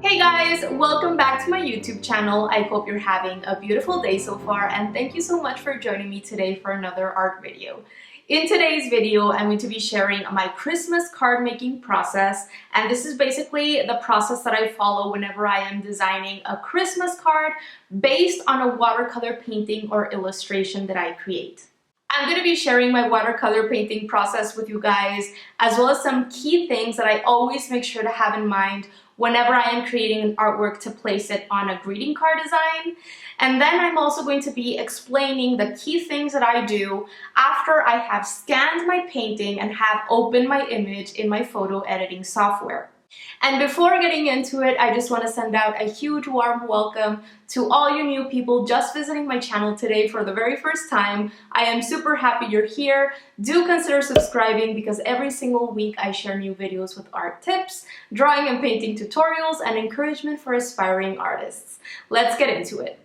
Hey guys, welcome back to my YouTube channel. I hope you're having a beautiful day so far, and thank you so much for joining me today for another art video. In today's video, I'm going to be sharing my Christmas card making process, and this is basically the process that I follow whenever I am designing a Christmas card based on a watercolor painting or illustration that I create. I'm going to be sharing my watercolor painting process with you guys, as well as some key things that I always make sure to have in mind whenever I am creating an artwork to place it on a greeting card design. And then I'm also going to be explaining the key things that I do after I have scanned my painting and have opened my image in my photo editing software. And before getting into it, I just want to send out a huge warm welcome to all you new people just visiting my channel today for the very first time. I am super happy you're here. Do consider subscribing because every single week I share new videos with art tips, drawing and painting tutorials, and encouragement for aspiring artists. Let's get into it.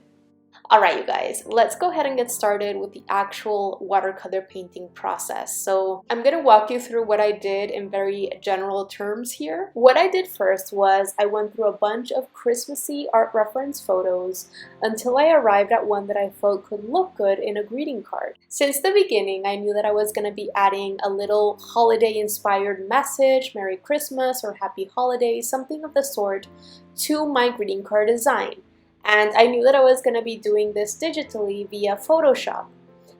Alright you guys, let's go ahead and get started with the actual watercolor painting process. So I'm going to walk you through what I did in very general terms here. What I did first was I went through a bunch of Christmassy art reference photos until I arrived at one that I felt could look good in a greeting card. Since the beginning, I knew that I was going to be adding a little holiday inspired message, Merry Christmas or Happy Holidays, something of the sort, to my greeting card design. And I knew that I was going to be doing this digitally via Photoshop.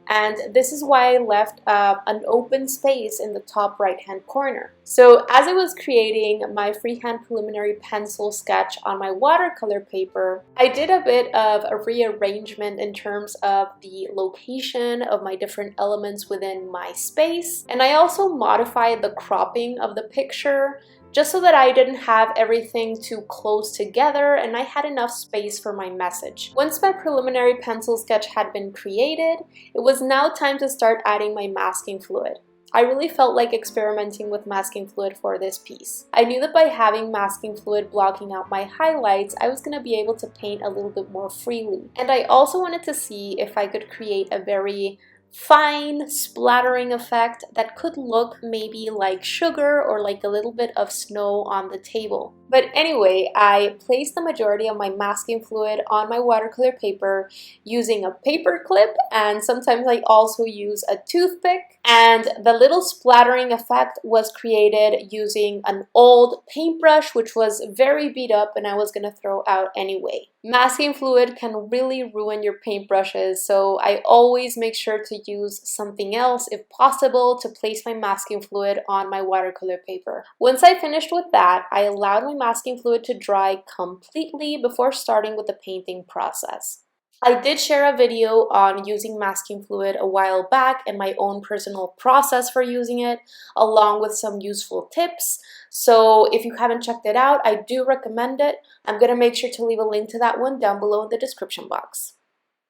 And this is why I left an open space in the top right hand corner. So as I was creating my freehand preliminary pencil sketch on my watercolor paper, I did a bit of a rearrangement in terms of the location of my different elements within my space. And I also modified the cropping of the picture just so that I didn't have everything too close together and I had enough space for my message. Once my preliminary pencil sketch had been created, it was now time to start adding my masking fluid. I really felt like experimenting with masking fluid for this piece. I knew that by having masking fluid blocking out my highlights, I was going to be able to paint a little bit more freely. And I also wanted to see if I could create a very fine splattering effect that could look maybe like sugar or like a little bit of snow on the table. But anyway, I placed the majority of my masking fluid on my watercolor paper using a paper clip, and sometimes I also use a toothpick. And the little splattering effect was created using an old paintbrush which was very beat up and I was going to throw out anyway. Masking fluid can really ruin your paintbrushes, so I always make sure to use something else if possible to place my masking fluid on my watercolor paper. Once I finished with that, I allowed my masking fluid to dry completely before starting with the painting process. I did share a video on using masking fluid a while back and my own personal process for using it, along with some useful tips. So if you haven't checked it out, I do recommend it. I'm going to make sure to leave a link to that one down below in the description box.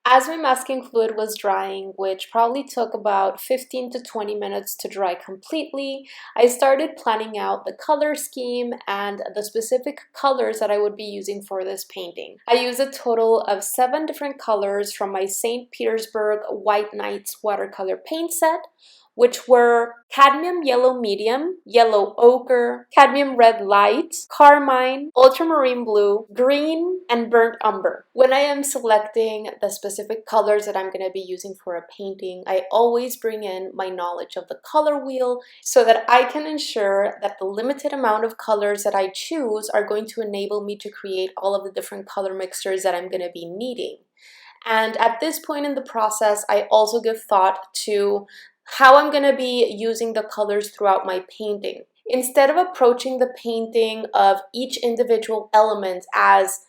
As my masking fluid was drying, which probably took about 15 to 20 minutes to dry completely, I started planning out the color scheme and the specific colors that I would be using for this painting. I used a total of 7 different colors from my St. Petersburg White Nights watercolor paint set, which were cadmium yellow medium, yellow ochre, cadmium red light, carmine, ultramarine blue, green, and burnt umber. When I am selecting the specific colors that I'm going to be using for a painting, I always bring in my knowledge of the color wheel so that I can ensure that the limited amount of colors that I choose are going to enable me to create all of the different color mixtures that I'm going to be needing. And at this point in the process, I also give thought to how I'm going to be using the colors throughout my painting. Instead of approaching the painting of each individual element as,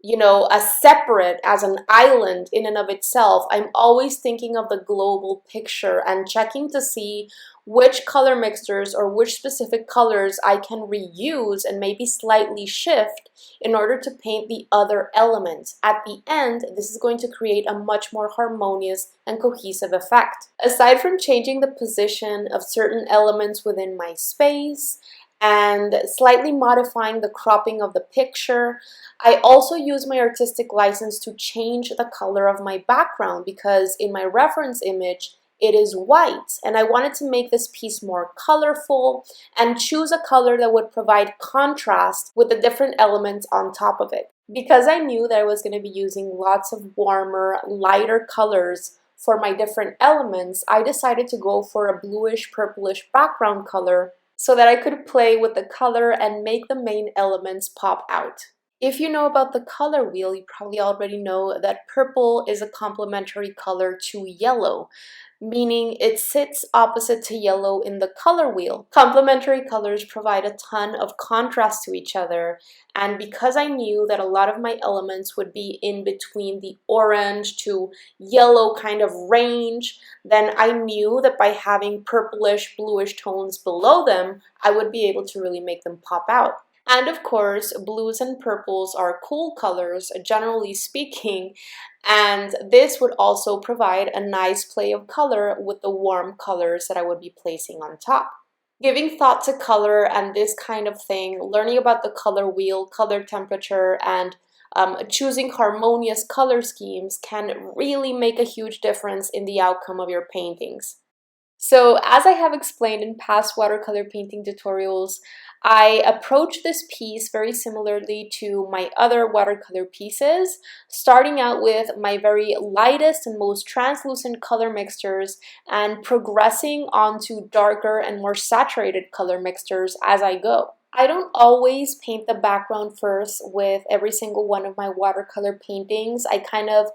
as an island in and of itself, I'm always thinking of the global picture and checking to see which color mixtures or which specific colors I can reuse and maybe slightly shift in order to paint the other elements. At the end, this is going to create a much more harmonious and cohesive effect. Aside from changing the position of certain elements within my space and slightly modifying the cropping of the picture, I also use my artistic license to change the color of my background because in my reference image, it is white, and I wanted to make this piece more colorful and choose a color that would provide contrast with the different elements on top of it. Because I knew that I was going to be using lots of warmer, lighter colors for my different elements, I decided to go for a bluish purplish background color so that I could play with the color and make the main elements pop out. If you know about the color wheel, you probably already know that purple is a complementary color to yellow, meaning it sits opposite to yellow in the color wheel. Complementary colors provide a ton of contrast to each other, and because I knew that a lot of my elements would be in between the orange to yellow kind of range, then I knew that by having purplish, bluish tones below them, I would be able to really make them pop out. And of course, blues and purples are cool colors, generally speaking, and this would also provide a nice play of color with the warm colors that I would be placing on top. Giving thought to color and this kind of thing, learning about the color wheel, color temperature, and choosing harmonious color schemes can really make a huge difference in the outcome of your paintings. So as I have explained in past watercolor painting tutorials, I approach this piece very similarly to my other watercolor pieces, starting out with my very lightest and most translucent color mixtures and progressing onto darker and more saturated color mixtures as I go. I don't always paint the background first with every single one of my watercolor paintings. I kind of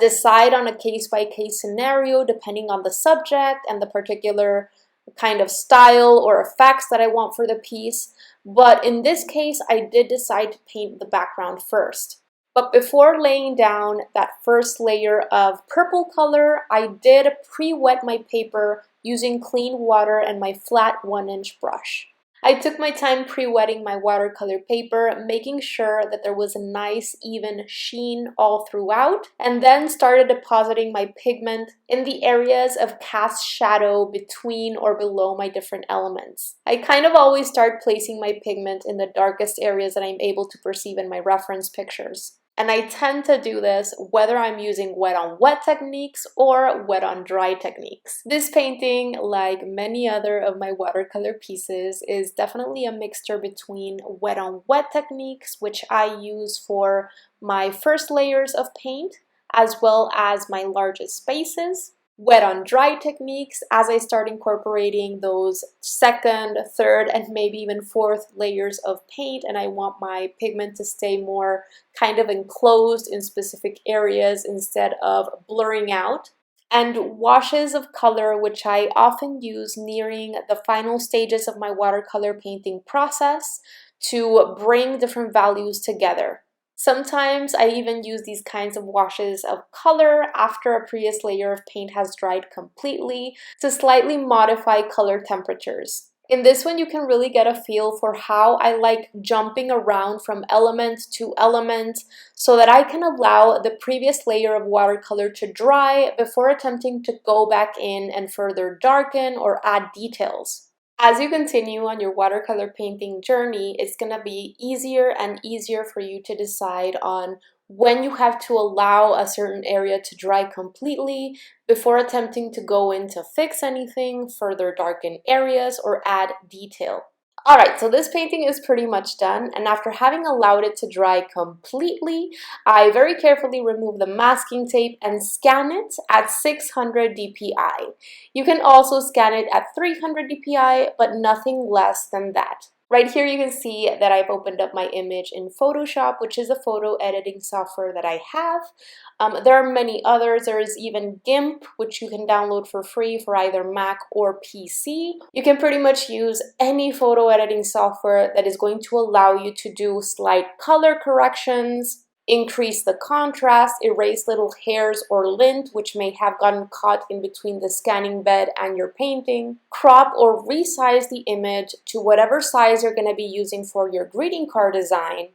decide on a case-by-case scenario depending on the subject and the particular kind of style or effects that I want for the piece. But in this case, I did decide to paint the background first. But before laying down that first layer of purple color, I did pre-wet my paper using clean water and my flat 1-inch brush. I took my time pre-wetting my watercolor paper, making sure that there was a nice even sheen all throughout, and then started depositing my pigment in the areas of cast shadow between or below my different elements. I kind of always start placing my pigment in the darkest areas that I'm able to perceive in my reference pictures. And I tend to do this whether I'm using wet on wet techniques or wet on dry techniques. This painting, like many other of my watercolor pieces, is definitely a mixture between wet on wet techniques, which I use for my first layers of paint, as well as my largest spaces. Wet on dry techniques as I start incorporating those second, third, and maybe even fourth layers of paint, and I want my pigment to stay more kind of enclosed in specific areas instead of blurring out. And washes of color, which I often use nearing the final stages of my watercolor painting process to bring different values together. Sometimes I even use these kinds of washes of color after a previous layer of paint has dried completely to slightly modify color temperatures. In this one, you can really get a feel for how I like jumping around from element to element so that I can allow the previous layer of watercolor to dry before attempting to go back in and further darken or add details. As you continue on your watercolor painting journey, it's going to be easier and easier for you to decide on when you have to allow a certain area to dry completely before attempting to go in to fix anything, further darken areas, or add detail. Alright, so this painting is pretty much done, and after having allowed it to dry completely, I very carefully remove the masking tape and scan it at 600 dpi. You can also scan it at 300 dpi, but nothing less than that. Right here you can see that I've opened up my image in Photoshop, which is a photo editing software that I have. There are many others. There is even GIMP, which you can download for free for either Mac or PC. You can pretty much use any photo editing software that is going to allow you to do slight color corrections, increase the contrast, erase little hairs or lint which may have gotten caught in between the scanning bed and your painting, crop or resize the image to whatever size you're going to be using for your greeting card design.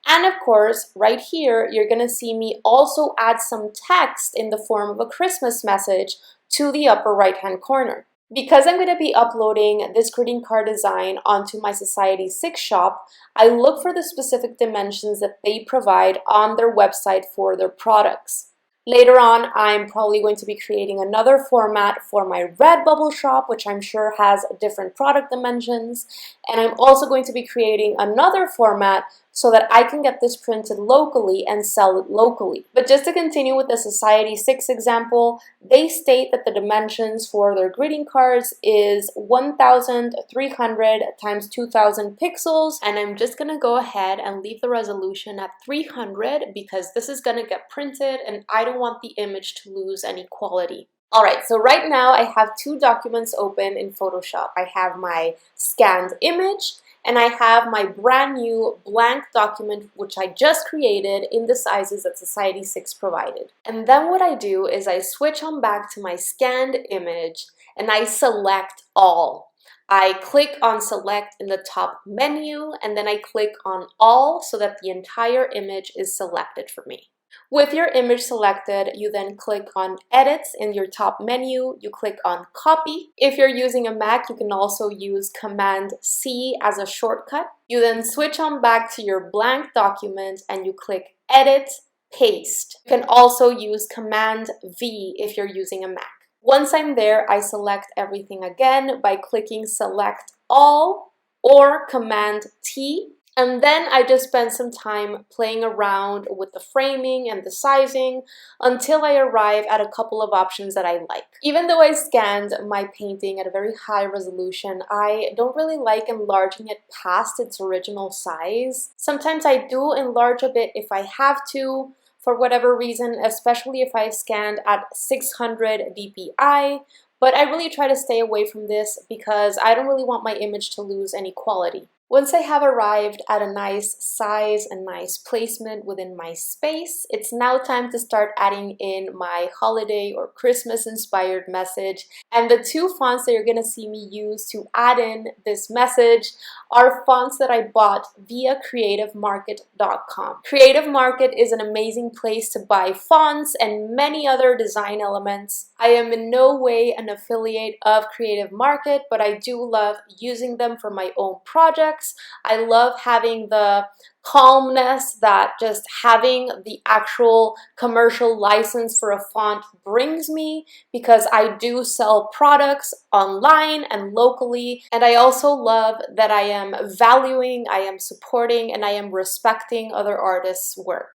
And of course, right here, you're going to see me also add some text in the form of a Christmas message to the upper right-hand corner. Because I'm going to be uploading this greeting card design onto my Society 6 shop, I look for the specific dimensions that they provide on their website for their products. Later on, I'm probably going to be creating another format for my Redbubble shop, which I'm sure has different product dimensions. And I'm also going to be creating another format so that I can get this printed locally and sell it locally. But just to continue with the Society 6 example, they state that the dimensions for their greeting cards is 1,300 times 2,000 pixels. And I'm just gonna go ahead and leave the resolution at 300 because this is gonna get printed and I don't want the image to lose any quality. Alright, so right now I have two documents open in Photoshop. I have my scanned image and I have my brand new blank document which I just created in the sizes that Society 6 provided. And then what I do is I switch on back to my scanned image and I select all. I click on select in the top menu and then I click on all so that the entire image is selected for me. With your image selected, you then click on Edit in your top menu, you click on Copy. If you're using a Mac, you can also use Command-C as a shortcut. You then switch on back to your blank document and you click Edit, Paste. You can also use Command-V if you're using a Mac. Once I'm there, I select everything again by clicking Select All or Command-T. And then I just spend some time playing around with the framing and the sizing until I arrive at a couple of options that I like. Even though I scanned my painting at a very high resolution, I don't really like enlarging it past its original size. Sometimes I do enlarge a bit if I have to, for whatever reason, especially if I scanned at 600 dpi. But I really try to stay away from this because I don't really want my image to lose any quality. Once I have arrived at a nice size and nice placement within my space, it's now time to start adding in my holiday or Christmas inspired message. And the two fonts that you're going to see me use to add in this message are fonts that I bought via creativemarket.com. Creative Market is an amazing place to buy fonts and many other design elements. I am in no way an affiliate of Creative Market, but I do love using them for my own projects. I love having the calmness that just having the actual commercial license for a font brings me, because I do sell products online and locally, and I also love that I am valuing, I am supporting, and I am respecting other artists' work.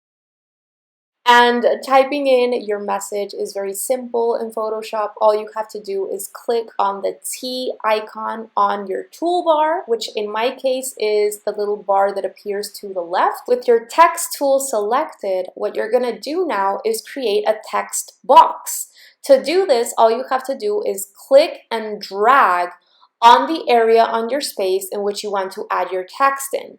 And typing in your message is very simple in Photoshop. All you have to do is click on the T icon on your toolbar, which in my case is the little bar that appears to the left. With your text tool selected, what you're gonna do now is create a text box. To do this, all you have to do is click and drag on the area on your space in which you want to add your text in.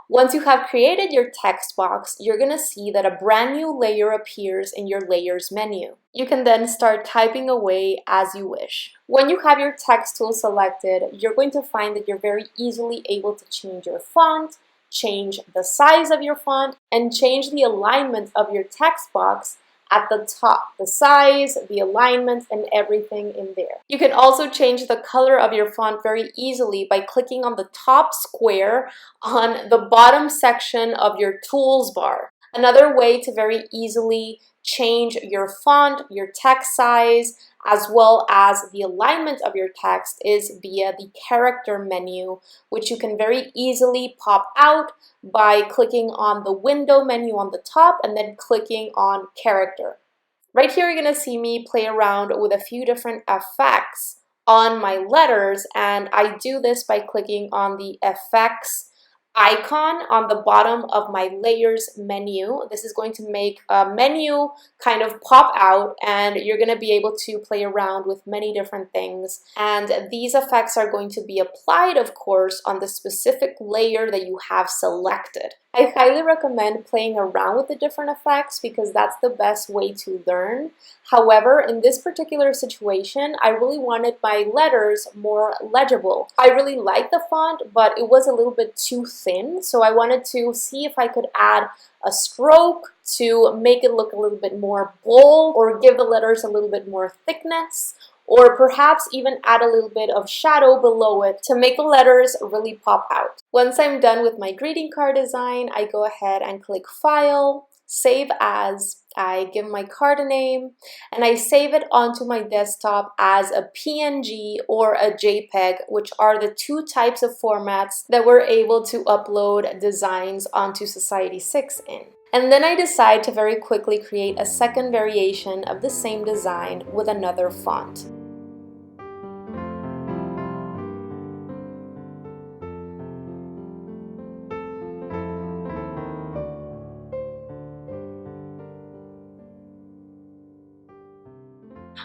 Once you have created your text box, you're going to see that a brand new layer appears in your layers menu. You can then start typing away as you wish. When you have your text tool selected, you're going to find that you're very easily able to change your font, change the size of your font, and change the alignment of your text box at the top, the size, the alignment, and everything in there. You can also change the color of your font very easily by clicking on the top square on the bottom section of your tools bar. Another way to very easily change your font, your text size, as well as the alignment of your text is via the character menu, which you can very easily pop out by clicking on the window menu on the top and then clicking on character. Right here, you're going to see me play around with a few different effects on my letters, and I do this by clicking on the effects icon on the bottom of my layers menu. This is going to make a menu kind of pop out, and you're going to be able to play around with many different things. And these effects are going to be applied, of course, on the specific layer that you have selected. I highly recommend playing around with the different effects because that's the best way to learn. However, in this particular situation, I really wanted my letters more legible. I really like the font, but it was a little bit too thin, so I wanted to see if I could add a stroke to make it look a little bit more bold or give the letters a little bit more thickness, or perhaps even add a little bit of shadow below it to make the letters really pop out. Once I'm done with my greeting card design, I go ahead and click File, save as. I give my card a name, and I save it onto my desktop as a PNG or a JPEG, which are the two types of formats that we're able to upload designs onto Society6 in. And then I decide to very quickly create a second variation of the same design with another font.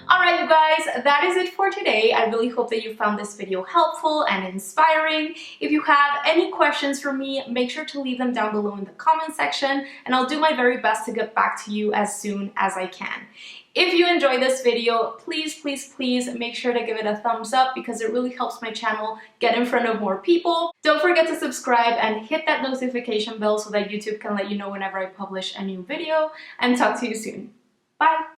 Alright you guys, that is it for today. I really hope that you found this video helpful and inspiring. If you have any questions for me, make sure to leave them down below in the comment section, and I'll do my very best to get back to you as soon as I can. If you enjoyed this video, please make sure to give it a thumbs up because it really helps my channel get in front of more people. Don't forget to subscribe and hit that notification bell so that YouTube can let you know whenever I publish a new video, and talk to you soon. Bye!